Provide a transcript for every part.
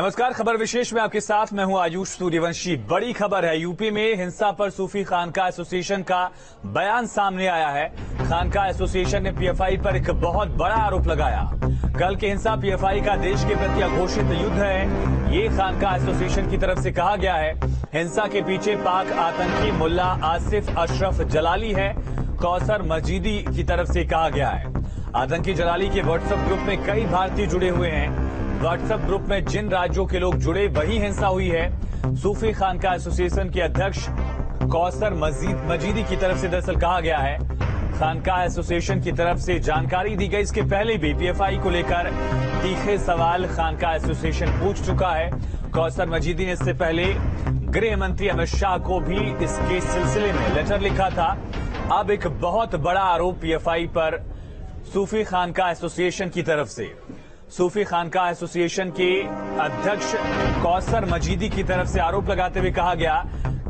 नमस्कार। खबर विशेष में आपके साथ मैं हूं आयुष सूर्यवंशी। बड़ी खबर है, यूपी में हिंसा पर सूफी खानका एसोसिएशन का बयान सामने आया है। खानका एसोसिएशन ने पीएफआई पर एक बहुत बड़ा आरोप लगाया। कल की हिंसा पीएफआई का देश के प्रति अघोषित युद्ध है, ये खानका एसोसिएशन की तरफ से कहा गया है। हिंसा के पीछे पाक आतंकी मुल्ला आसिफ अशरफ जलाली है, कौसर मजीदी की तरफ से कहा गया है। आतंकी जलाली के व्हाट्सएप ग्रुप में कई भारतीय जुड़े हुए हैं। व्हाट्सएप ग्रुप में जिन राज्यों के लोग जुड़े वही हिंसा हुई है। सूफी खानका एसोसिएशन के अध्यक्ष कौसर मजीदी की तरफ से दरअसल कहा गया है। खानका एसोसिएशन की तरफ से जानकारी दी गई। इसके पहले भी पीएफआई को लेकर तीखे सवाल खानका एसोसिएशन पूछ चुका है। कौसर मजीदी ने इससे पहले गृह मंत्री अमित शाह को भी इसके सिलसिले में लेटर लिखा था। अब एक बहुत बड़ा आरोप पीएफआई पर सूफी खानका एसोसिएशन की तरफ से। सूफी खानका एसोसिएशन के अध्यक्ष कौसर मजीदी की तरफ से आरोप लगाते हुए कहा गया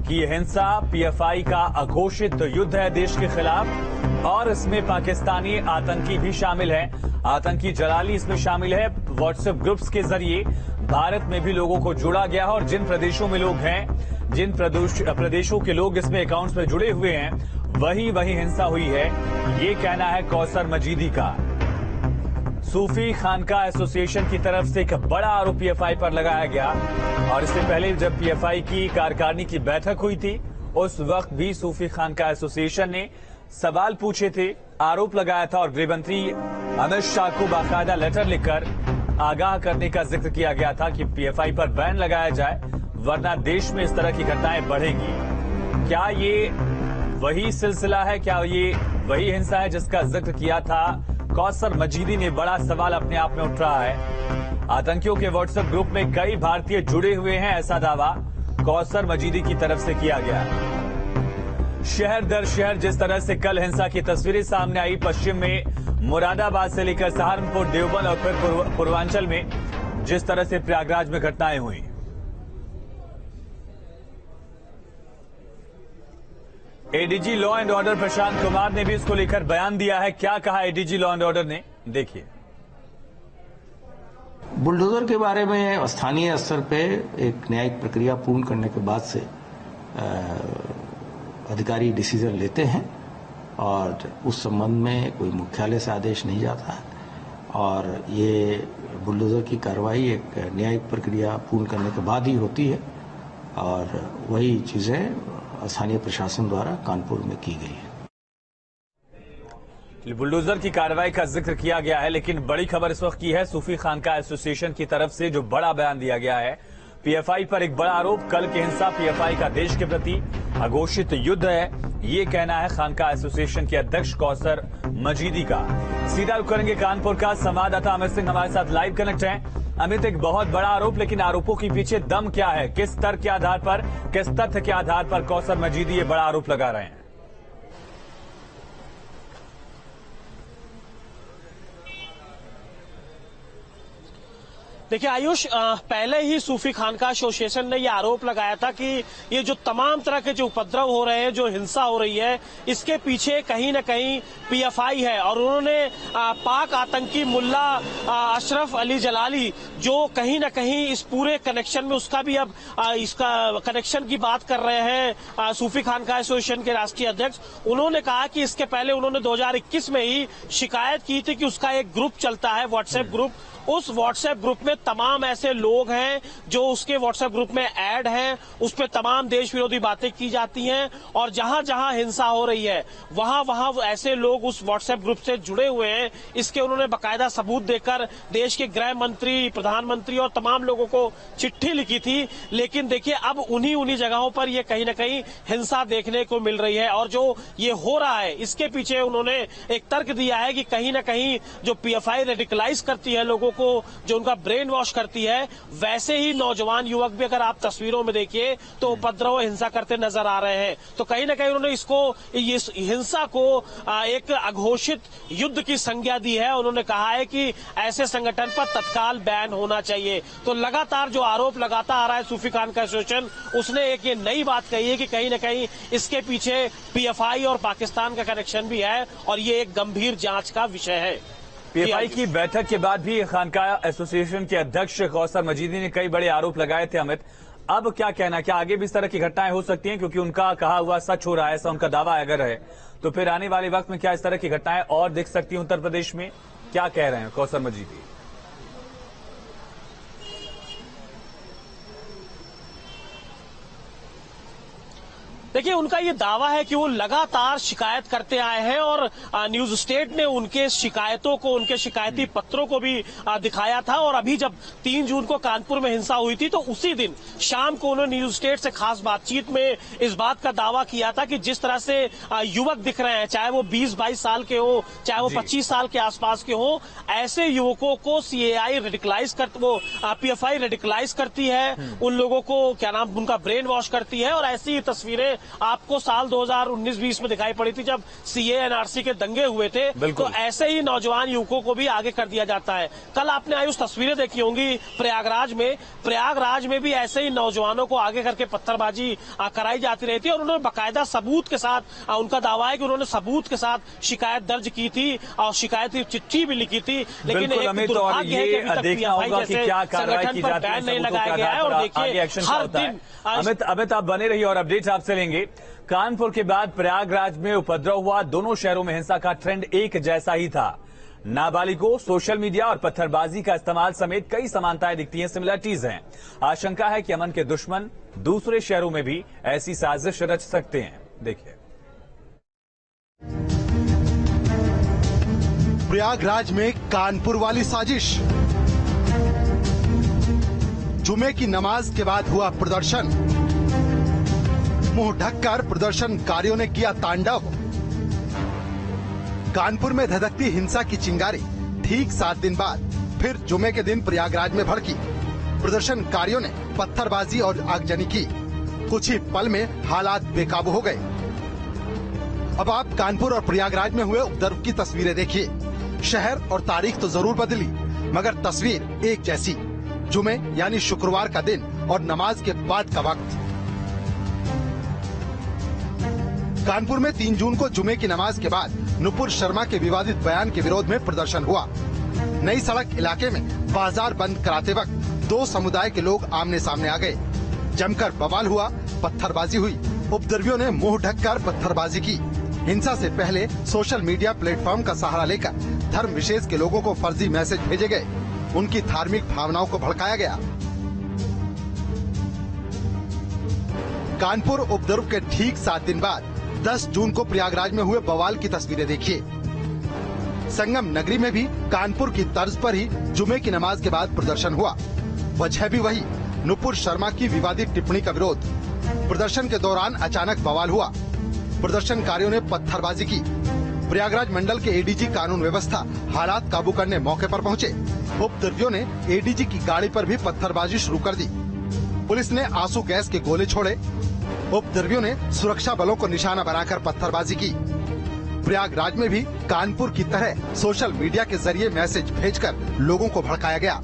कि यह हिंसा पीएफआई का अघोषित युद्ध है देश के खिलाफ, और इसमें पाकिस्तानी आतंकी भी शामिल है। आतंकी जलाली इसमें शामिल है। व्हाट्सएप ग्रुप्स के जरिए भारत में भी लोगों को जोड़ा गया है, और जिन प्रदेशों में लोग हैं, जिन प्रदेशों के लोग इसमें अकाउंट्स में जुड़े हुए हैं, वही हिंसा हुई है, ये कहना है कौसर मजीदी का। सूफी खानका एसोसिएशन की तरफ से एक बड़ा आरोप पीएफआई पर लगाया गया, और इससे पहले जब पीएफआई की कार्यकारिणी की बैठक हुई थी, उस वक्त भी सूफी खानका एसोसिएशन ने सवाल पूछे थे, आरोप लगाया था, और गृह मंत्री अमित शाह को बाकायदा लेटर लिखकर आगाह करने का जिक्र किया गया था कि पीएफआई पर बैन लगाया जाए, वरना देश में इस तरह की घटनाएं बढ़ेंगी। क्या ये वही सिलसिला है? क्या ये वही हिंसा है जिसका जिक्र किया था कौसर मजीदी ने? बड़ा सवाल अपने आप में उठ रहा है। आतंकियों के व्हाट्सएप ग्रुप में कई भारतीय जुड़े हुए हैं, ऐसा दावा कौसर मजीदी की तरफ से किया गया। शहर दर शहर जिस तरह से कल हिंसा की तस्वीरें सामने आई, पश्चिम में मुरादाबाद से लेकर सहारनपुर, देवबंद और फिर पूर्वांचल में जिस तरह से प्रयागराज में घटनाएं हुई। ADG law and order Prashant Kumar ने भी इसको लेकर बयान दिया है। क्या कहा एडीजी लॉ एंड ऑर्डर ने, देखिए। बुलडोजर के बारे में स्थानीय स्तर पे एक न्यायिक प्रक्रिया पूर्ण करने के बाद से अधिकारी डिसीजन लेते हैं, और उस संबंध में कोई मुख्यालय से आदेश नहीं जाता है, और ये बुलडोजर की कार्रवाई एक न्यायिक प्रक्रिया पूर्ण करने के बाद ही होती है, और वही चीजें स्थानीय प्रशासन द्वारा कानपुर में की गई है। बुलडोजर की कार्रवाई का जिक्र किया गया है, लेकिन बड़ी खबर इस वक्त की है सूफी खानका एसोसिएशन की तरफ से जो बड़ा बयान दिया गया है। पीएफआई पर एक बड़ा आरोप, कल की हिंसा पीएफआई का देश के प्रति अघोषित युद्ध है, ये कहना है खानका एसोसिएशन के अध्यक्ष कौसर मजीदी का। सीधा रुख करेंगे कानपुर का। संवाददाता अमित सिंह हमारे साथ लाइव कनेक्ट हैं। अमित, एक बहुत बड़ा आरोप, लेकिन आरोपों के पीछे दम क्या है? किस तर्क के आधार पर, किस तथ्य के आधार पर कौसर मजीदी ये बड़ा आरोप लगा रहे हैं? देखिए आयुष, पहले ही सूफी खानका एसोसिएशन ने यह आरोप लगाया था कि ये जो तमाम तरह के जो उपद्रव हो रहे हैं, जो हिंसा हो रही है, इसके पीछे कहीं न कहीं पीएफआई है। और उन्होंने पाक आतंकी मुल्ला अशरफ अली जलाली, जो कहीं न कहीं इस पूरे कनेक्शन में उसका भी अब इसका कनेक्शन की बात कर रहे हैं सूफी खानका एसोसिएशन के राष्ट्रीय अध्यक्ष। उन्होंने कहा कि इसके पहले उन्होंने 2021 में ही शिकायत की थी कि उसका एक ग्रुप चलता है, व्हाट्सएप ग्रुप। उस व्हाट्सएप ग्रुप में तमाम ऐसे लोग हैं जो उसके व्हाट्सएप ग्रुप में ऐड हैं, उस पर तमाम देश विरोधी बातें की जाती हैं, और जहां जहां हिंसा हो रही है वहां वहां ऐसे लोग उस व्हाट्सएप ग्रुप से जुड़े हुए हैं। इसके उन्होंने बाकायदा सबूत देकर देश के गृह मंत्री, प्रधानमंत्री और तमाम लोगों को चिट्ठी लिखी थी। लेकिन देखिए, अब उन्हीं जगहों पर ये कहीं न कहीं हिंसा देखने को मिल रही है, और जो ये हो रहा है इसके पीछे उन्होंने एक तर्क दिया है कि कहीं न कहीं जो पीएफआई रेडिकलाइज करती है लोगों को, जो उनका ब्रेन वॉश करती है, वैसे ही नौजवान युवक भी अगर आप तस्वीरों में देखिए तो उपद्रव हिंसा करते नजर आ रहे हैं। तो कहीं न कहीं उन्होंने इस हिंसा को एक अघोषित युद्ध की संज्ञा दी है। उन्होंने कहा है कि ऐसे संगठन पर तत्काल बैन होना चाहिए। तो लगातार जो आरोप लगाता आ रहा है सूफी खानका एसोसिएशन, उसने एक ये नई बात कही है कि कहीं न कहीं इसके पीछे पीएफआई और पाकिस्तान का कनेक्शन भी है, और ये एक गंभीर जांच का विषय है। पीएफआई की बैठक के बाद भी खानकाह एसोसिएशन के अध्यक्ष कौसर मजीदी ने कई बड़े आरोप लगाए थे। अमित, अब क्या कहना, क्या आगे भी इस तरह की घटनाएं हो सकती हैं? क्योंकि उनका कहा हुआ सच हो रहा है, ऐसा उनका दावा अगर है, तो फिर आने वाले वक्त में क्या इस तरह की घटनाएं और दिख सकती हैं उत्तर प्रदेश में? क्या कह रहे हैं कौसर मजीदी? देखिए, उनका ये दावा है कि वो लगातार शिकायत करते आए हैं और न्यूज स्टेट ने उनके शिकायतों को, उनके शिकायती पत्रों को भी दिखाया था। और अभी जब 3 जून को कानपुर में हिंसा हुई थी तो उसी दिन शाम को उन्होंने न्यूज स्टेट से खास बातचीत में इस बात का दावा किया था कि जिस तरह से युवक दिख रहे हैं, चाहे वो 20-22 साल के हो, चाहे वो 25 साल के आसपास के हो, ऐसे युवकों को सीएआई रेडिकलाइज पीएफआई रेडिकलाइज करती है, उन लोगों को क्या नाम, उनका ब्रेन वॉश करती है। और ऐसी तस्वीरें आपको साल 2019-20 में दिखाई पड़ी थी जब सीए एनआरसी के दंगे हुए थे। तो ऐसे ही नौजवान युवकों को भी आगे कर दिया जाता है। कल आपने आयुष तस्वीरें देखी होंगी प्रयागराज में भी ऐसे ही नौजवानों को आगे करके पत्थरबाजी कराई जाती रही थी। और उन्होंने बाकायदा सबूत के साथ, उनका दावा है कि उन्होंने सबूत के साथ शिकायत दर्ज की थी और शिकायत की चिट्ठी भी लिखी थी। लेकिन एक दुर्भाग्य है कि अभी तक पीएफआई जैसे संगठन पर बैन नहीं लगाया गया है। और देखिए, हर दिन अमित आप बने रहिए और अपडेट्स आपसे लेंगे। कानपुर के बाद प्रयागराज में उपद्रव हुआ। दोनों शहरों में हिंसा का ट्रेंड एक जैसा ही था। नाबालिगों, सोशल मीडिया और पत्थरबाजी का इस्तेमाल समेत कई समानताएं दिखती हैं, सिमिलरिटीज हैं। आशंका है कि अमन के दुश्मन दूसरे शहरों में भी ऐसी साजिश रच सकते हैं। देखिए, प्रयागराज में कानपुर वाली साजिश। जुमे की नमाज के बाद हुआ प्रदर्शन। मुंह ढककर प्रदर्शनकारियों ने किया तांडव। कानपुर में धधकती हिंसा की चिंगारी ठीक 7 दिन बाद फिर जुमे के दिन प्रयागराज में भड़की। प्रदर्शनकारियों ने पत्थरबाजी और आगजनी की। कुछ ही पल में हालात बेकाबू हो गए। अब आप कानपुर और प्रयागराज में हुए उपद्रव की तस्वीरें देखिए। शहर और तारीख तो जरूर बदली, मगर तस्वीर एक जैसी। जुमे यानी शुक्रवार का दिन और नमाज के बाद का वक्त। कानपुर में 3 जून को जुमे की नमाज के बाद नुपुर शर्मा के विवादित बयान के विरोध में प्रदर्शन हुआ। नई सड़क इलाके में बाजार बंद कराते वक्त 2 समुदाय के लोग आमने सामने आ गए। जमकर बवाल हुआ, पत्थरबाजी हुई। उपद्रवियों ने मुंह ढककर पत्थरबाजी की। हिंसा से पहले सोशल मीडिया प्लेटफॉर्म का सहारा लेकर धर्म विशेष के लोगों को फर्जी मैसेज भेजे गए। उनकी धार्मिक भावनाओं को भड़काया गया। कानपुर उपद्रव के ठीक 7 दिन बाद 10 जून को प्रयागराज में हुए बवाल की तस्वीरें देखिए। संगम नगरी में भी कानपुर की तर्ज पर ही जुमे की नमाज के बाद प्रदर्शन हुआ। वजह भी वही, नुपुर शर्मा की विवादित टिप्पणी का विरोध। प्रदर्शन के दौरान अचानक बवाल हुआ। प्रदर्शनकारियों ने पत्थरबाजी की। प्रयागराज मंडल के एडीजी कानून व्यवस्था हालात काबू करने मौके पर पहुंचे। उपद्रवियों ने एडीजी की गाड़ी पर भी पत्थरबाजी शुरू कर दी। पुलिस ने आंसू गैस के गोले छोड़े। उपद्रवियों ने सुरक्षा बलों को निशाना बनाकर पत्थरबाजी की। प्रयागराज में भी कानपुर की तरह सोशल मीडिया के जरिए मैसेज भेजकर लोगों को भड़काया गया।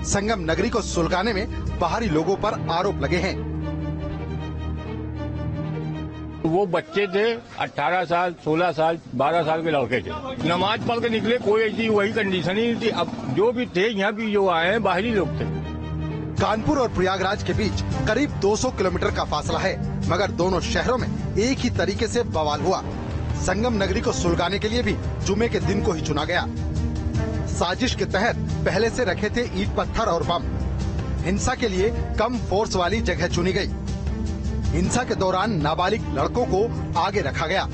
संगम नगरी को सुलगाने में बाहरी लोगों पर आरोप लगे हैं। वो बच्चे थे, 18 साल, 16 साल, 12 साल के लड़के थे। नमाज पढ़ के निकले, कोई ऐसी वही कंडीशन ही नहीं थी। अब जो भी थे, यहाँ भी जो आए हैं बाहरी लोग थे। कानपुर और प्रयागराज के बीच करीब 200 किलोमीटर का फासला है, मगर दोनों शहरों में एक ही तरीके से बवाल हुआ। संगम नगरी को सुलगाने के लिए भी जुमे के दिन को ही चुना गया। साजिश के तहत पहले से रखे थे ईंट पत्थर और बम। हिंसा के लिए कम फोर्स वाली जगह चुनी गई। हिंसा के दौरान नाबालिग लड़कों को आगे रखा गया।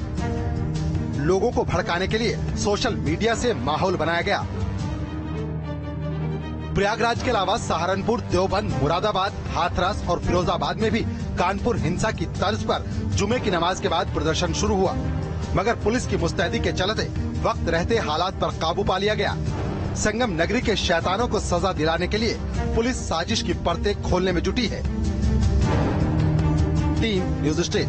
लोगों को भड़काने के लिए सोशल मीडिया से माहौल बनाया गया। प्रयागराज के अलावा सहारनपुर, देवबंद, मुरादाबाद, हाथरस और फिरोजाबाद में भी कानपुर हिंसा की तर्ज पर जुमे की नमाज के बाद प्रदर्शन शुरू हुआ, मगर पुलिस की मुस्तैदी के चलते वक्त रहते हालात पर काबू पा लिया गया। संगम नगरी के शैतानों को सजा दिलाने के लिए पुलिस साजिश की परतें खोलने में जुटी है। Team news state.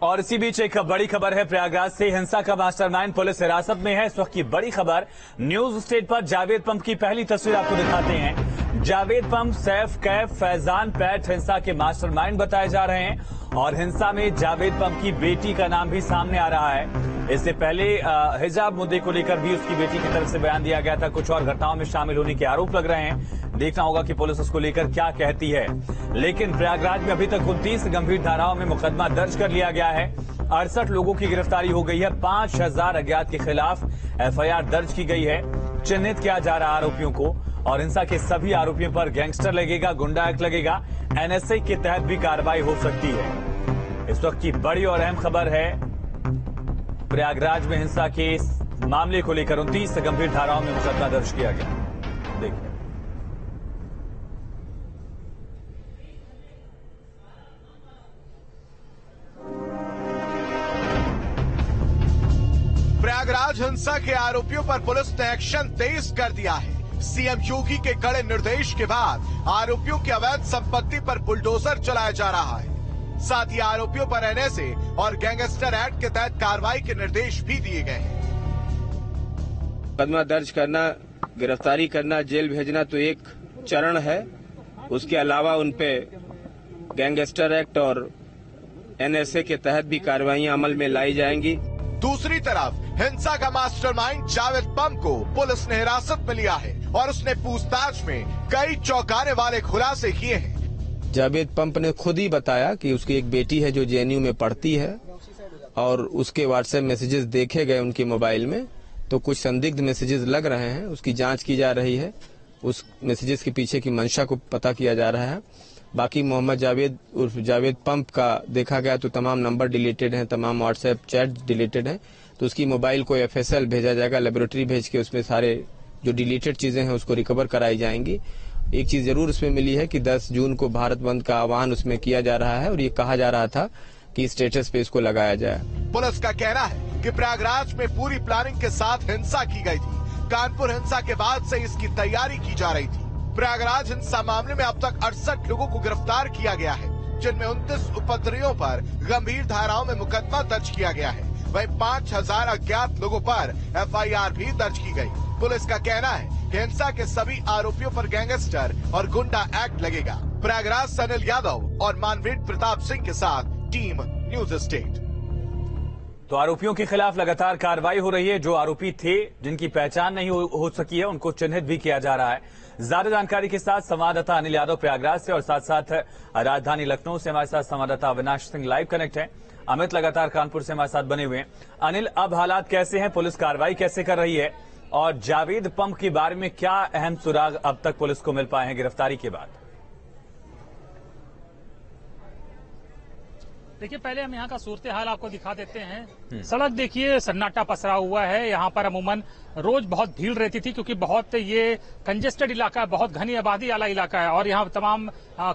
और इसी बीच एक बड़ी खबर है प्रयागराज से। हिंसा का मास्टरमाइंड पुलिस हिरासत में है। इस वक्त की बड़ी खबर न्यूज स्टेट पर जावेद पंप की पहली तस्वीर आपको दिखाते हैं। जावेद पंप, सैफ, कैफ, फैजान, पैट हिंसा के मास्टरमाइंड बताए जा रहे हैं और हिंसा में जावेद पंप की बेटी का नाम भी सामने आ रहा है। इससे पहले हिजाब मुद्दे को लेकर भी उसकी बेटी की तरफ से बयान दिया गया था। कुछ और घटनाओं में शामिल होने के आरोप लग रहे हैं। देखना होगा कि पुलिस उसको लेकर क्या कहती है। लेकिन प्रयागराज में अभी तक 29 गंभीर धाराओं में मुकदमा दर्ज कर लिया गया है। 68 लोगों की गिरफ्तारी हो गई है। 5000 अज्ञात के खिलाफ एफआईआर दर्ज की गई है। चिन्हित किया जा रहा आरोपियों को और हिंसा के सभी आरोपियों पर गैंगस्टर लगेगा, गुंडा एक्ट लगेगा। एनएसए के तहत भी कार्रवाई हो सकती है। इस वक्त की बड़ी और अहम खबर है प्रयागराज में हिंसा के मामले को लेकर 29 गंभीर धाराओं में मुकदमा दर्ज किया गया। देखिए, प्रयागराज हिंसा के आरोपियों पर पुलिस ने एक्शन तेज कर दिया है। सीएम योगी के कड़े निर्देश के बाद आरोपियों की अवैध संपत्ति पर बुलडोजर चलाया जा रहा है। साथ ही आरोपियों पर एनएसए और गैंगस्टर एक्ट के तहत कार्रवाई के निर्देश भी दिए गए हैं। मुकदमा दर्ज करना, गिरफ्तारी करना, जेल भेजना तो एक चरण है। उसके अलावा उनपे गैंगस्टर एक्ट और एनएसए के तहत भी कार्रवाइयां अमल में लाई जाएंगी। दूसरी तरफ हिंसा का मास्टरमाइंड जावेद पंप को पुलिस ने हिरासत में लिया है और उसने पूछताछ में कई चौंकाने वाले खुलासे किए हैं। जावेद पंप ने खुद ही बताया कि उसकी एक बेटी है जो जेएनयू में पढ़ती है और उसके व्हाट्सएप मैसेजेस देखे गए उनके मोबाइल में, तो कुछ संदिग्ध मैसेजेस लग रहे हैं। उसकी जांच की जा रही है। उस मैसेजेस के पीछे की मंशा को पता किया जा रहा है। बाकी मोहम्मद जावेद उर्फ जावेद पंप का देखा गया तो तमाम नंबर डिलीटेड हैं, तमाम व्हाट्सएप चैट डिलीटेड हैं। तो उसकी मोबाइल को एफएसएल भेजा जाएगा, लेबोरेटरी भेज के उसमें सारे जो डिलीटेड चीजें हैं उसको रिकवर कराई जाएंगी। एक चीज जरूर उसमें मिली है कि 10 जून को भारत बंद का आह्वान उसमें किया जा रहा है और ये कहा जा रहा था कि स्टेटस पे इसको लगाया जाए। पुलिस का कहना है कि प्रयागराज में पूरी प्लानिंग के साथ हिंसा की गई थी। कानपुर हिंसा के बाद से इसकी तैयारी की जा रही थी। प्रयागराज हिंसा मामले में अब तक 68 लोगों को गिरफ्तार किया गया है, जिनमें 29 उपद्रवियों पर गंभीर धाराओं में मुकदमा दर्ज किया गया है। वहीं 5000 अज्ञात लोगों पर एफआईआर भी दर्ज की गई। पुलिस का कहना है कि हिंसा के सभी आरोपियों पर गैंगस्टर और गुंडा एक्ट लगेगा। प्रयागराज से अनिल यादव और मानवीर प्रताप सिंह के साथ टीम न्यूज स्टेट। तो आरोपियों के खिलाफ लगातार कार्रवाई हो रही है। जो आरोपी थे जिनकी पहचान नहीं हो सकी है उनको चिन्हित भी किया जा रहा है। ज्यादा जानकारी के साथ संवाददाता अनिल यादव प्रयागराज से और साथ साथ राजधानी लखनऊ से हमारे साथ संवाददाता अविनाश सिंह लाइव कनेक्ट है। अमित लगातार कानपुर से हमारे साथ बने हुए हैं। अनिल, अब हालात कैसे हैं, पुलिस कार्रवाई कैसे कर रही है और जावेद पंप के बारे में क्या अहम सुराग अब तक पुलिस को मिल पाए हैं गिरफ्तारी के बाद? देखिए, पहले हम यहाँ का सूरत हाल आपको दिखा देते हैं। सड़क देखिए सन्नाटा पसरा हुआ है। यहाँ पर अमूमन रोज बहुत भीड़ रहती थी क्योंकि बहुत ये कंजेस्टेड इलाका है, बहुत घनी आबादी वाला इलाका है और यहाँ तमाम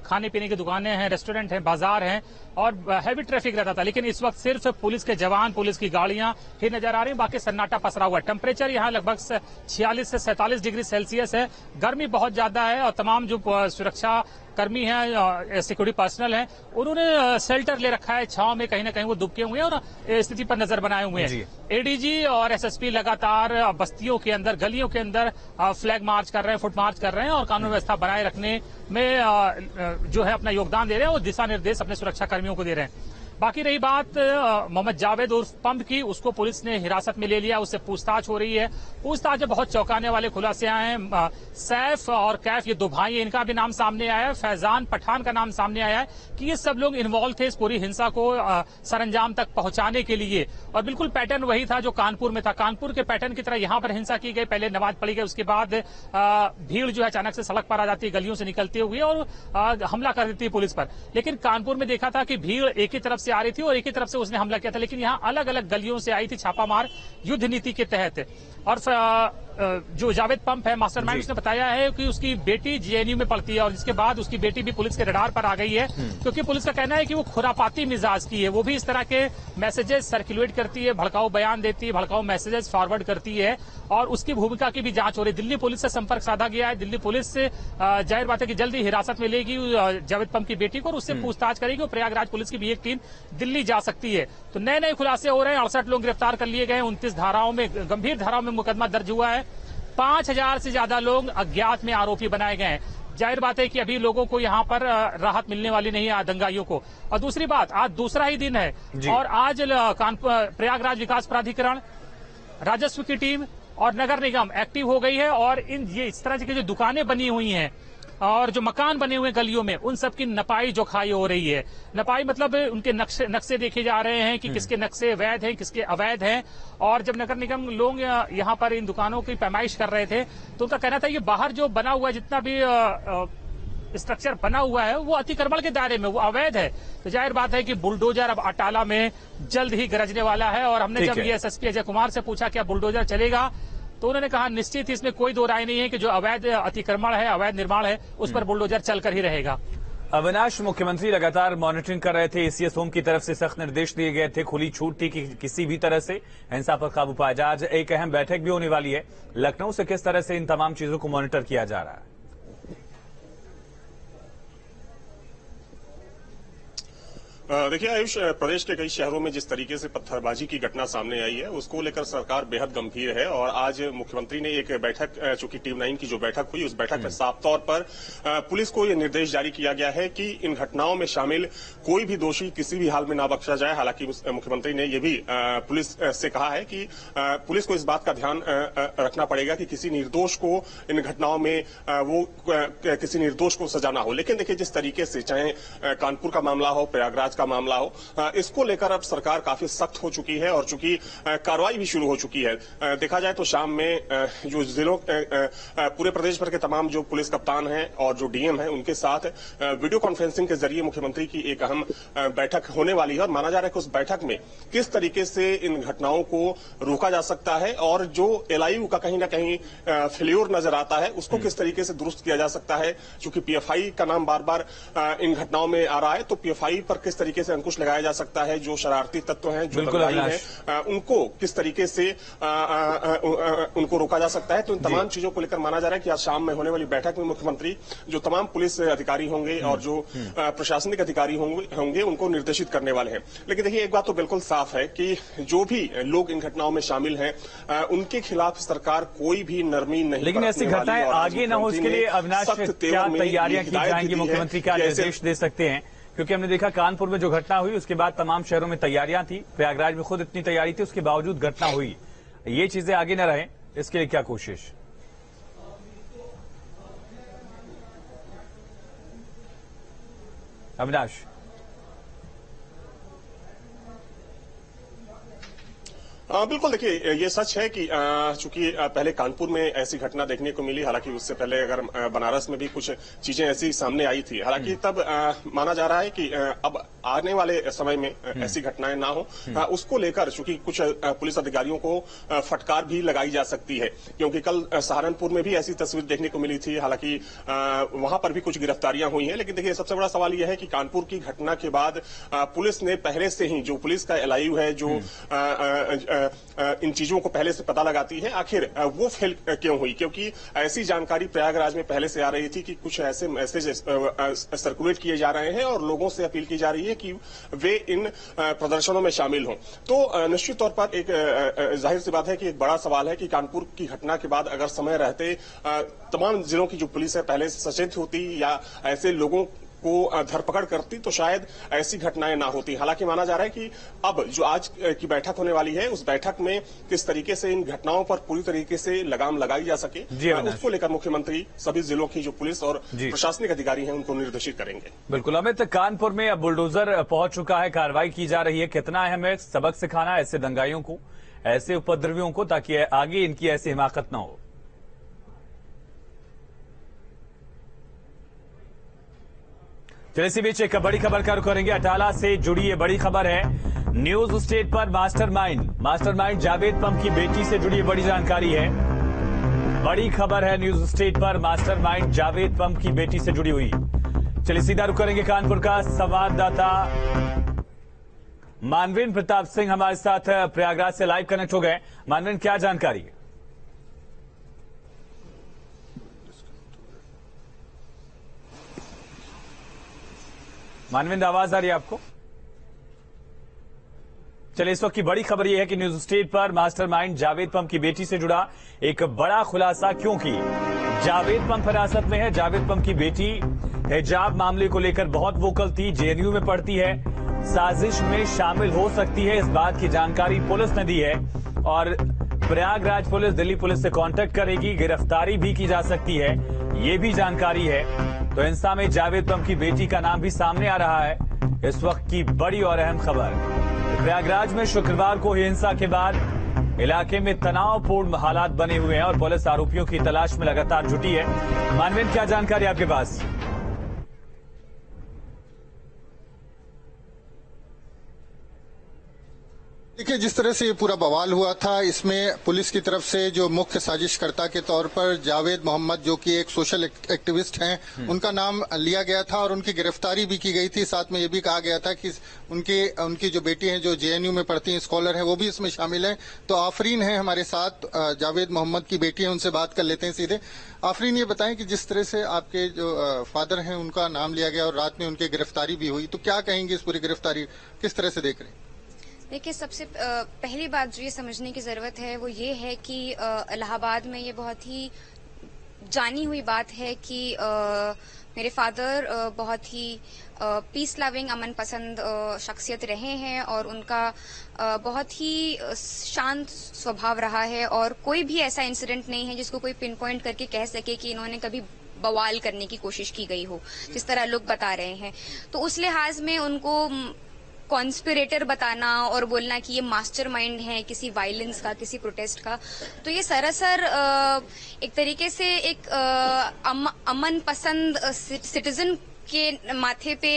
खाने पीने की दुकानें हैं, रेस्टोरेंट हैं, बाजार हैं और हैवी ट्रैफिक रहता था। लेकिन इस वक्त सिर्फ पुलिस के जवान, पुलिस की गाड़ियां ही नजर आ रही हैं, बाकी सन्नाटा पसरा हुआ है। टेम्परेचर यहाँ लगभग 46 से 47 डिग्री सेल्सियस है। गर्मी बहुत ज्यादा है और तमाम जो सुरक्षा कर्मी हैं, सिक्योरिटी पर्सनल हैं, उन्होंने शेल्टर ले रखा है, छांव में कहीं ना कहीं वो दुबके हुए हैं और स्थिति पर नजर बनाए हुए हैं। एडीजी और एसएसपी लगातार बस्तियों के अंदर, गलियों के अंदर फ्लैग मार्च कर रहे हैं, फुट मार्च कर रहे हैं और कानून व्यवस्था बनाए रखने में जो है अपना योगदान दे रहे हैं और दिशा निर्देश अपने सुरक्षा कर्मियों को दे रहे हैं। बाकी रही बात मोहम्मद जावेद उर्फ पंप की, उसको पुलिस ने हिरासत में ले लिया, उससे पूछताछ हो रही है। पूछताछ में बहुत चौंकाने वाले खुलासे आए हैं। सैफ और कैफ, ये दो भाई, इनका भी नाम सामने आया है। फैजान पठान का नाम सामने आया है कि ये सब लोग इन्वॉल्व थे इस पूरी हिंसा को सरंजाम तक पहुंचाने के लिए और बिल्कुल पैटर्न वही था जो कानपुर में था। कानपुर के पैटर्न की तरह यहाँ पर हिंसा की गई। पहले नमाज पढ़ी गई, उसके बाद भीड़ जो है अचानक से सड़क पर आ जाती है, गलियों से निकलती हुई और हमला कर देती है पुलिस पर। लेकिन कानपुर में देखा था कि भीड़ एक ही तरफ से आ रही थी और एक ही तरफ से उसने हमला किया था। लेकिन यहाँ अलग अलग गलियों से आई थी छापामार युद्ध नीति के तहत। और जो जावेद पंप है मास्टरमाइंड, उसने बताया है कि उसकी बेटी जेएनयू में पढ़ती है और इसके बाद उसकी बेटी भी पुलिस के रडार पर आ गई है क्योंकि पुलिस का कहना है कि वो खुरापाती मिजाज की है। वो भी इस तरह के मैसेजेस सर्कुलेट करती है, भड़काऊ बयान देती है, भड़काऊ मैसेजेस फॉरवर्ड करती है और उसकी भूमिका की भी जांच हो रही है। दिल्ली पुलिस से संपर्क साधा गया है। दिल्ली पुलिस से जाहिर बात है कि जल्दी हिरासत में लेगी जावेद पंप की बेटी को और उससे पूछताछ करेगी और प्रयागराज पुलिस की भी एक टीम दिल्ली जा सकती है। तो नए नए खुलासे हो रहे हैं। 68 लोग गिरफ्तार कर लिए गए। 29 धाराओं में, गंभीर धाराओं में मुकदमा दर्ज हुआ है। 5000 से ज्यादा लोग अज्ञात में आरोपी बनाए गए हैं। जाहिर बात है कि अभी लोगों को यहाँ पर राहत मिलने वाली नहीं है दंगाइयों को। और दूसरी बात, आज दूसरा ही दिन है और आज प्रयागराज विकास प्राधिकरण, राजस्व की टीम और नगर निगम एक्टिव हो गई है और ये इस तरह की जो दुकानें बनी हुई हैं और जो मकान बने हुए गलियों में, उन सब की नपाई जोखाई हो रही है। नपाई मतलब उनके नक्शे देखे जा रहे हैं कि किसके नक्शे वैध हैं, किसके अवैध हैं। और जब नगर निगम लोग यहाँ पर इन दुकानों की पैमाइश कर रहे थे तो उनका कहना था ये बाहर जो बना हुआ है, जितना भी स्ट्रक्चर बना हुआ है, वो अतिक्रमण के दायरे में, वो अवैध है। तो जाहिर बात है कि बुलडोजर अब अटाला में जल्द ही गरजने वाला है। और हमने जब ये एसएसपी अजय कुमार से पूछा क्या बुलडोजर चलेगा, तो उन्होंने कहा निश्चित ही इसमें कोई दो राय नहीं है कि जो अवैध अतिक्रमण है, अवैध निर्माण है, उस पर बुलडोजर चलकर ही रहेगा। अविनाश, मुख्यमंत्री लगातार मॉनिटरिंग कर रहे थे, एसीएस होम की तरफ से सख्त निर्देश दिए गए थे, खुली छूट थी कि किसी भी तरह से हिंसा पर काबू पाया जाए। आज एक अहम बैठक भी होने वाली है लखनऊ से, किस तरह से इन तमाम चीजों को मॉनिटर किया जा रहा है? देखिए आयुष, प्रदेश के कई शहरों में जिस तरीके से पत्थरबाजी की घटना सामने आई है उसको लेकर सरकार बेहद गंभीर है। और आज मुख्यमंत्री ने एक बैठक, चूंकि टीम 9 की जो बैठक हुई, उस बैठक में साफ तौर पर पुलिस को यह निर्देश जारी किया गया है कि इन घटनाओं में शामिल कोई भी दोषी किसी भी हाल में ना बख्शा जाए। हालांकि मुख्यमंत्री ने यह भी पुलिस से कहा है कि पुलिस को इस बात का ध्यान रखना पड़ेगा कि किसी निर्दोष को इन घटनाओं में किसी निर्दोष को सजा ना हो। लेकिन देखिए, जिस तरीके से चाहे कानपुर का मामला हो, प्रयागराज का मामला हो, इसको लेकर अब सरकार काफी सख्त हो चुकी है और चूंकि कार्रवाई भी शुरू हो चुकी है। देखा जाए तो शाम में जो जिलों पूरे प्रदेश भर के तमाम जो पुलिस कप्तान हैं और जो डीएम हैं, उनके साथ वीडियो कॉन्फ्रेंसिंग के जरिए मुख्यमंत्री की एक अहम बैठक होने वाली है। और माना जा रहा है कि उस बैठक में किस तरीके से इन घटनाओं को रोका जा सकता है और जो एलआईयू का कहीं ना कहीं फेल्योर नजर आता है उसको किस तरीके से दुरुस्त किया जा सकता है। चूंकि पीएफआई का नाम बार बार इन घटनाओं में आ रहा है, तो पीएफआई पर किस तरीके से अंकुश लगाया जा सकता है। जो शरारती तत्व हैं, जो दंगाई हैं, उनको किस तरीके से उनको रोका जा सकता है। तो इन तमाम चीजों को लेकर माना जा रहा है कि आज शाम में होने वाली बैठक में मुख्यमंत्री जो तमाम पुलिस अधिकारी होंगे और जो प्रशासनिक अधिकारी होंगे उनको निर्देशित करने वाले हैं। लेकिन देखिए, एक बात तो बिल्कुल साफ है कि जो भी लोग इन घटनाओं में शामिल हैं उनके खिलाफ सरकार कोई भी नरमी नहीं। लेकिन ऐसी घटनाएं आगे न हो, इसके लिए अविनाश क्या तैयारियां की जाएंगी, मुख्यमंत्री क्या निर्देश दे सकते हैं? क्योंकि हमने देखा कानपुर में जो घटना हुई उसके बाद तमाम शहरों में तैयारियां थी, प्रयागराज में खुद इतनी तैयारी थी, उसके बावजूद घटना हुई। ये चीजें आगे न रहें, इसके लिए क्या कोशिश? अविनाश, बिल्कुल, देखिए ये सच है कि चूंकि पहले कानपुर में ऐसी घटना देखने को मिली, हालांकि उससे पहले अगर बनारस में भी कुछ चीजें ऐसी सामने आई थी। हालांकि तब माना जा रहा है कि अब आने वाले समय में ऐसी घटनाएं ना हो, उसको लेकर चूंकि कुछ पुलिस अधिकारियों को फटकार भी लगाई जा सकती है। क्योंकि कल सहारनपुर में भी ऐसी तस्वीर देखने को मिली थी, हालांकि वहां पर भी कुछ गिरफ्तारियां हुई हैं। लेकिन देखिए, सबसे बड़ा सवाल यह है कि कानपुर की घटना के बाद पुलिस ने पहले से ही, जो पुलिस का एलआईयू है, जो इन चीजों को पहले से पता लगाती है, आखिर वो फेल क्यों हुई? क्योंकि ऐसी जानकारी प्रयागराज में पहले से आ रही थी कि कुछ ऐसे मैसेज सर्कुलेट किए जा रहे हैं और लोगों से अपील की जा रही है कि वे इन प्रदर्शनों में शामिल हों। तो निश्चित तौर पर एक जाहिर सी बात है कि एक बड़ा सवाल है कि कानपुर की घटना के बाद अगर समय रहते तमाम जिलों की जो पुलिस है पहले से सचेत होती या ऐसे लोगों को धरपकड़ करती तो शायद ऐसी घटनाएं ना होती। हालांकि माना जा रहा है कि अब जो आज की बैठक होने वाली है, उस बैठक में किस तरीके से इन घटनाओं पर पूरी तरीके से लगाम लगाई जा सके, उसको लेकर मुख्यमंत्री सभी जिलों की जो पुलिस और प्रशासनिक अधिकारी हैं उनको निर्देशित करेंगे। बिल्कुल अमित, कानपुर में अब बुलडोजर पहुंच चुका है, कार्रवाई की जा रही है। कितना अहम है सबक सिखाना ऐसे दंगाइयों को, ऐसे उपद्रवियों को, ताकि आगे इनकी ऐसी हिमाकत न हो? चलिए इसी बीच एक बड़ी खबर का रुख करेंगे। अटाला से जुड़ी ये बड़ी खबर है। न्यूज स्टेट पर मास्टरमाइंड जावेद पम की बेटी से जुड़ी बड़ी जानकारी है। बड़ी खबर है न्यूज स्टेट पर, मास्टरमाइंड जावेद पम की बेटी से जुड़ी हुई। चलिए सीधा रुख करेंगे कानपुर का। संवाददाता मानवेंद्र प्रताप सिंह हमारे साथ प्रयागराज से लाइव कनेक्ट हो गए। मानवेंद्र, क्या जानकारी है? मानवेंद्र, आवाज आ रही है आपको? चलिए, इस वक्त की बड़ी खबर यह है कि न्यूज स्टेट पर मास्टरमाइंड जावेद पम की बेटी से जुड़ा एक बड़ा खुलासा, क्योंकि जावेद पंप हिरासत में है। जावेद पंप की बेटी हिजाब मामले को लेकर बहुत वोकल थी, जेएनयू में पढ़ती है, साजिश में शामिल हो सकती है, इस बात की जानकारी पुलिस ने दी है और प्रयागराज पुलिस दिल्ली पुलिस से कांटेक्ट करेगी, गिरफ्तारी भी की जा सकती है, ये भी जानकारी है। तो हिंसा में जावेद पंप की बेटी का नाम भी सामने आ रहा है। इस वक्त की बड़ी और अहम खबर, प्रयागराज में शुक्रवार को हिंसा के बाद इलाके में तनावपूर्ण हालात बने हुए हैं और पुलिस आरोपियों की तलाश में लगातार जुटी है। मानवेंद्र, क्या जानकारी आपके पास? देखिए, जिस तरह से ये पूरा बवाल हुआ था, इसमें पुलिस की तरफ से जो मुख्य साजिशकर्ता के तौर पर जावेद मोहम्मद, जो कि एक सोशल एक्टिविस्ट हैं, उनका नाम लिया गया था और उनकी गिरफ्तारी भी की गई थी। साथ में ये भी कहा गया था कि उनकी जो बेटी हैं, जो जेएनयू में पढ़ती हैं, स्कॉलर हैं, वो भी इसमें शामिल हैं। तो आफरीन है हमारे साथ, जावेद मोहम्मद की बेटी है, उनसे बात कर लेते हैं सीधे। आफरीन, ये बताएं कि जिस तरह से आपके जो फादर हैं, उनका नाम लिया गया और रात में उनकी गिरफ्तारी भी हुई, तो क्या कहेंगे इस पूरी गिरफ्तारी किस तरह से देख रहे हैं? देखिए, सबसे पहली बात जो ये समझने की जरूरत है वो ये है कि इलाहाबाद में ये बहुत ही जानी हुई बात है कि मेरे फादर बहुत ही पीस लविंग, अमन पसंद शख्सियत रहे हैं और उनका बहुत ही शांत स्वभाव रहा है और कोई भी ऐसा इंसिडेंट नहीं है जिसको कोई पिन पॉइंट करके कह सके कि इन्होंने कभी बवाल करने की कोशिश की गई हो, जिस तरह लोग बता रहे हैं। तो उस लिहाज में उनको कॉन्स्पिरेटर बताना और बोलना कि ये मास्टरमाइंड है किसी वायलेंस का, किसी प्रोटेस्ट का, तो ये सरासर एक तरीके से एक अमन पसंद सिटीजन के माथे पे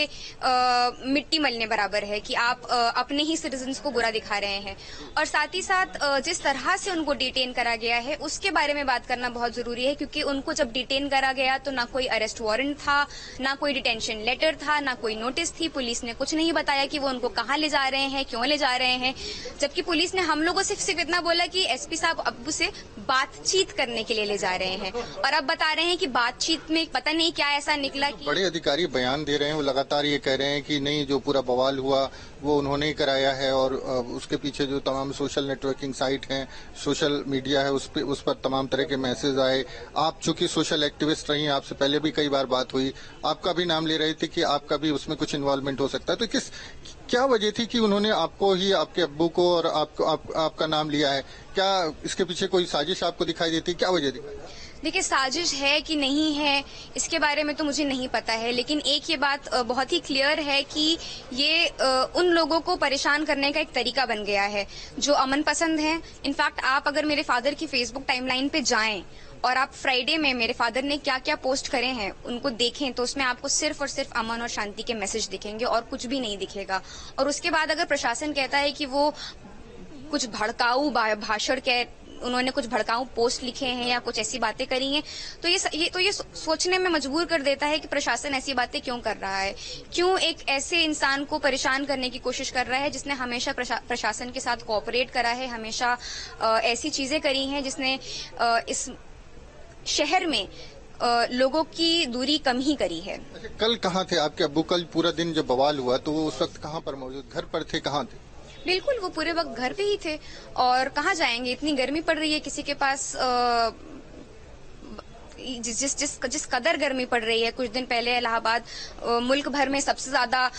मिट्टी मलने बराबर है कि आप अपने ही सिटीजन्स को बुरा दिखा रहे हैं। और साथ ही साथ जिस तरह से उनको डिटेन करा गया है उसके बारे में बात करना बहुत जरूरी है, क्योंकि उनको जब डिटेन करा गया तो ना कोई अरेस्ट वारंट था, ना कोई डिटेंशन लेटर था, ना कोई नोटिस थी। पुलिस ने कुछ नहीं बताया कि वो उनको कहाँ ले जा रहे हैं, क्यों ले जा रहे हैं, जबकि पुलिस ने हम लोगों से सिर्फ इतना बोला कि एसपी साहब अब्बू से बातचीत करने के लिए ले जा रहे हैं। और अब बता रहे हैं कि बातचीत में पता नहीं क्या ऐसा निकला कि बड़े अधिकारी बयान दे रहे हैं, वो लगातार ये कह रहे हैं कि नहीं, जो पूरा बवाल हुआ वो उन्होंने ही कराया है और उसके पीछे जो तमाम सोशल नेटवर्किंग साइट हैं, सोशल मीडिया है, उस पर तमाम तरह के मैसेज आए। आप चूंकि सोशल एक्टिविस्ट रही हैं, आपसे पहले भी कई बार बात हुई, आपका भी नाम ले रहे थे कि आपका भी उसमें कुछ इन्वॉल्वमेंट हो सकता है। तो क्या वजह थी कि उन्होंने आपको ही, आपके अब्बू को और आपका नाम लिया है? क्या इसके पीछे कोई साजिश आपको दिखाई देती? क्या वजह थी? देखिए, साजिश है कि नहीं है इसके बारे में तो मुझे नहीं पता है, लेकिन एक ये बात बहुत ही क्लियर है कि ये उन लोगों को परेशान करने का एक तरीका बन गया है जो अमन पसंद हैं। इनफैक्ट आप अगर मेरे फादर की फेसबुक टाइमलाइन पे जाएं और आप फ्राइडे में मेरे फादर ने क्या क्या पोस्ट करे हैं उनको देखें, तो उसमें आपको सिर्फ और सिर्फ अमन और शांति के मैसेज दिखेंगे और कुछ भी नहीं दिखेगा। और उसके बाद अगर प्रशासन कहता है कि वो कुछ भड़काऊ भाषण उन्होंने कुछ भड़काऊ पोस्ट लिखे हैं या कुछ ऐसी बातें करी हैं, तो ये सोचने में मजबूर कर देता है कि प्रशासन ऐसी बातें क्यों कर रहा है, क्यों एक ऐसे इंसान को परेशान करने की कोशिश कर रहा है जिसने हमेशा प्रशासन के साथ कोऑपरेट करा है, हमेशा ऐसी चीजें करी हैं जिसने इस शहर में लोगों की दूरी कम ही करी है। कल कहाँ थे आपके अब्बू? कल पूरा दिन जब बवाल हुआ तो वो उस वक्त कहाँ पर मौजूद, घर पर थे, कहाँ थे? बिल्कुल, वो पूरे वक्त घर पे ही थे और कहाँ जाएंगे, इतनी गर्मी पड़ रही है, किसी के पास जिस कदर गर्मी पड़ रही है। कुछ दिन पहले इलाहाबाद मुल्क भर में सबसे ज्यादा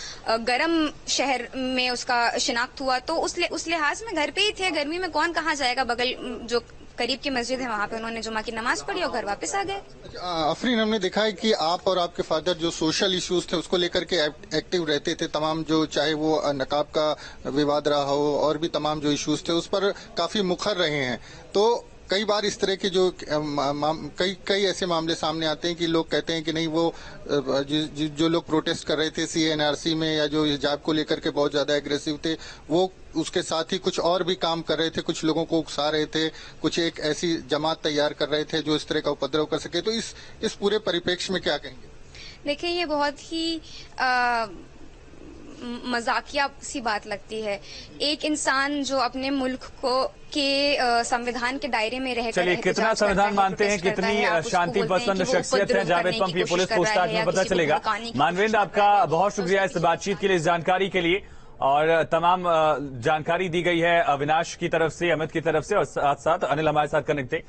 गर्म शहर में उसका शिनाख्त हुआ, तो उस लिहाज में घर पे ही थे। गर्मी में कौन कहाँ जाएगा, बगल जो करीब की मस्जिद है वहाँ पे उन्होंने जुमा की नमाज पढ़ी और घर वापस आ गए। अफरीन, हमने देखा है कि आप और आपके फादर जो सोशल इश्यूज थे उसको लेकर के एक्टिव रहते थे, तमाम जो चाहे वो नकाब का विवाद रहा हो और भी तमाम जो इश्यूज थे उस पर काफी मुखर रहे हैं। तो कई बार इस तरह के जो कई ऐसे मामले सामने आते हैं कि लोग कहते हैं कि नहीं, वो जो लोग प्रोटेस्ट कर रहे थे CNRC में या जो हिजाब को लेकर के बहुत ज्यादा एग्रेसिव थे, वो उसके साथ ही कुछ और भी काम कर रहे थे, कुछ लोगों को उकसा रहे थे, कुछ एक ऐसी जमात तैयार कर रहे थे जो इस तरह का उपद्रव कर सके। तो इस पूरे परिप्रेक्ष्य में क्या कहेंगे? देखिए, ये बहुत ही मजाकिया सी बात लगती है। एक इंसान जो अपने मुल्क को के संविधान के दायरे में रहकर, चलिए, कितना संविधान मानते हैं, कितनी शांति पसंद शख्सियत है जावेद पंप, ये पुलिस पूछताछ में पता चलेगा। मानवेंद्र, आपका बहुत शुक्रिया इस बातचीत के लिए, इस जानकारी के लिए। और तमाम जानकारी दी गई है अविनाश की तरफ से, अमित की तरफ से, और साथ साथ अनिल हमारे साथ कनेक्ट थे।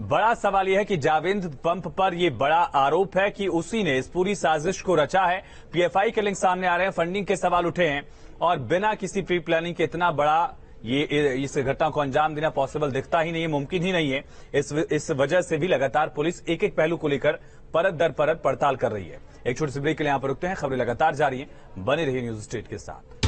बड़ा सवाल यह है कि जावेद पंप पर यह बड़ा आरोप है कि उसी ने इस पूरी साजिश को रचा है। पीएफआई के लिंक सामने आ रहे हैं, फंडिंग के सवाल उठे हैं और बिना किसी प्री प्लानिंग के इतना बड़ा ये इस घटना को अंजाम देना पॉसिबल दिखता ही नहीं है, मुमकिन ही नहीं है। इस वजह से भी लगातार पुलिस एक एक पहलू को लेकर परत दर परत पड़ताल कर रही है। एक छोटी सी ब्रेक के लिए यहां पर रुकते हैं, खबरें लगातार जारी हैं, बने रहिए न्यूज स्टेट के साथ।